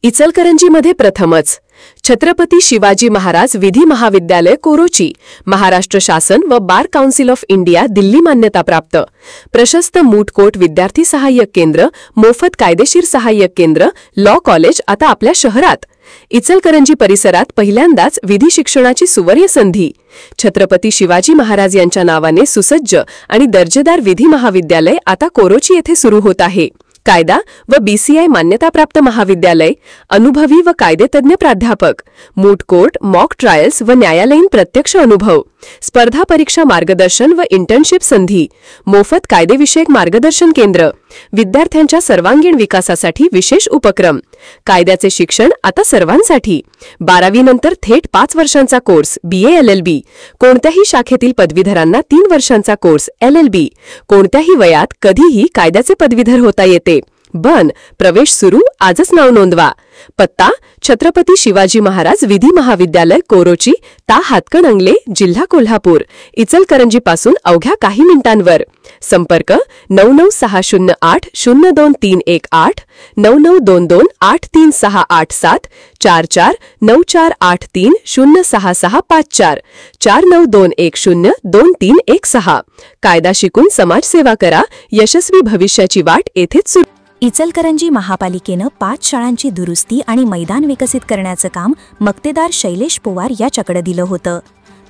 इचलकरंजीमध्ये प्रथमच छत्रपती शिवाजी महाराज विधी महाविद्यालय कोरोची, महाराष्ट्र शासन व bar council of India Delhi मान्यताप्राप्त, प्रशस्त मूट कोर्ट विद्यार्थी सहाय्यक केंद्र, मोफत कायदेशीर सहाय्यक केंद्र, लॉ कॉलेज आता आपल्या शहरात. इचलकरंजी परिसरात पहिल्यांदाच विधी शिक्षणाची सुवर्ण संधी. छत्रपती शिवाजी महाराज यांच्या नावाने सुसज्ज आणि दर्जेदार विधी महाविद्यालय आता कोरोची येथे सुरू होत आहे. कायदा व बीसीआय मान्यताप्राप्त महाविद्यालय, अनुभवी व कायदेतज्ञ प्राध्यापक, मूट कोर्ट, मॉक ट्रायल्स व न्यायालयीन प्रत्यक्ष अनुभव, स्पर्धा परीक्षा मार्गदर्शन व इंटर्नशिप संधी, मोफत कायदेविषयक मार्गदर्शन केंद्र, विद्यार्थ्यांच्या सर्वांगीण विकासासाठी विशेष उपक्रम. कायद्याचे शिक्षण आता सर्वांसाठी. 12वी नंतर थेट 5 वर्षांचा कोर्स BA LLB, कोणत्याही शाखेतील पदवीधरांना 3 वर्षांचा कोर्स LLB, कोणत्याही वयात कधीही कायद्याचे पदवीधर होता येते. बन प्रवेश सुरू, आजच नाव नोंदवा. पत्ता छत्रपती शिवाजी महाराज विधी महाविद्यालय कोरोची, ता हातकणंगले, जिल्हा कोल्हापूर. इचलकरंजी पासून अवघ्या काही मिनिटांवर. संपर्क 9960802318, 9922836887, 449483066554, 4921023116. कायदा शिकून समाजसेवा करा, यशस्वी भविष्याची वाट येथेच सुरू. इचलकरंजी महापालिकेनं 5 शाळांची दुरुस्ती आणि मैदान विकसित करण्याचं काम मक्तेदार शैलेश पोवार याच्याकडे दिलं होतं.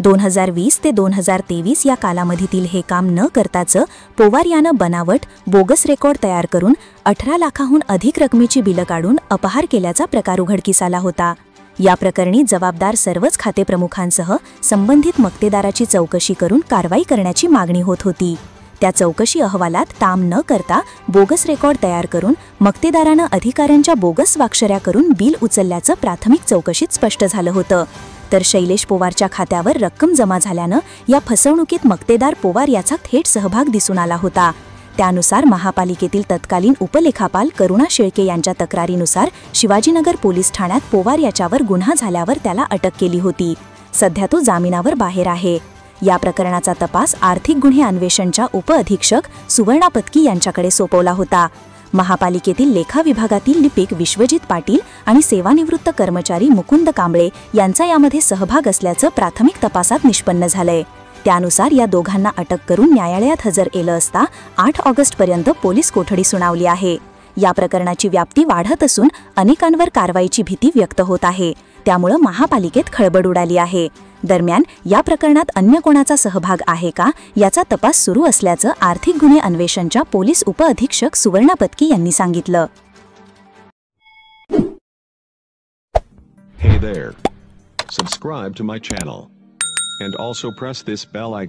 2020 ते 2023 या कालावधीतील हे काम न करताच पोवार यानं बनावट बोगस रेकॉर्ड तयार करून 18 लाखाहून अधिक रकमेची बिलं काढून अपहार केल्याचा प्रकार उघडकीस आला होता. या प्रकरणी जबाबदार सर्वच खातेप्रमुखांसह संबंधित मक्तेदाराची चौकशी करून कारवाई करण्याची मागणी होत होती. त्या चौकशी अहवालात ताम न करता बोगस रेकॉर्ड तयार करून मक्तेदारानं अधिकाऱ्यांच्या बोगस स्वाक्षऱ्या करून बिल उचलल्याचं प्राथमिक चौकशीत स्पष्ट झालं होतं. तर शैलेश पोवारच्या खात्यावर रक्कम जमा झाल्यानं या फसवणुकीत मक्तेदार पोवार याचा थेट सहभाग दिसून आला होता. त्यानुसार महापालिकेतील तत्कालीन उपलेखापाल करुणा शेळके यांच्या तक्रारीनुसार शिवाजीनगर पोलीस ठाण्यात पोवार याच्यावर गुन्हा झाल्यावर त्याला अटक केली होती. सध्या तो जामिनावर बाहेर आहे. या प्रकरणाचा तपास आर्थिक गुन्हे अन्वेषणच्या उपअधीक्षक सुवर्णा पत्की यांच्याकडे सोपवला होता. महापालिकेतील लेखा विभागातील लिपिक विश्वजित पाटील आणि सेवानिवृत्त कर्मचारी मुकुंद कांबळे यांचा यामध्ये सहभाग असल्याचं प्राथमिक तपासात निष्पन्न झालंय. त्यानुसार या दोघांना अटक करून न्यायालयात हजर केलं असता 8 ऑगस्टपर्यंत पोलीस कोठडी सुनावली आहे. या प्रकरणाची व्याप्ती वाढत असून अनेकांवर कारवाईची भीती व्यक्त होत आहे. त्यामुळे महापालिकेत खळबळ उडाली आहे. दरम्यान या प्रकरणात अन्य कोणाचा सहभाग आहे का याचा तपास सुरू असल्याचं आर्थिक गुन्हे अन्वेषणच्या पोलीस उपअधीक्षक सुवर्णा पत्की यांनी सांगितलं. Hey there. Subscribe to my channel and also press this bell icon.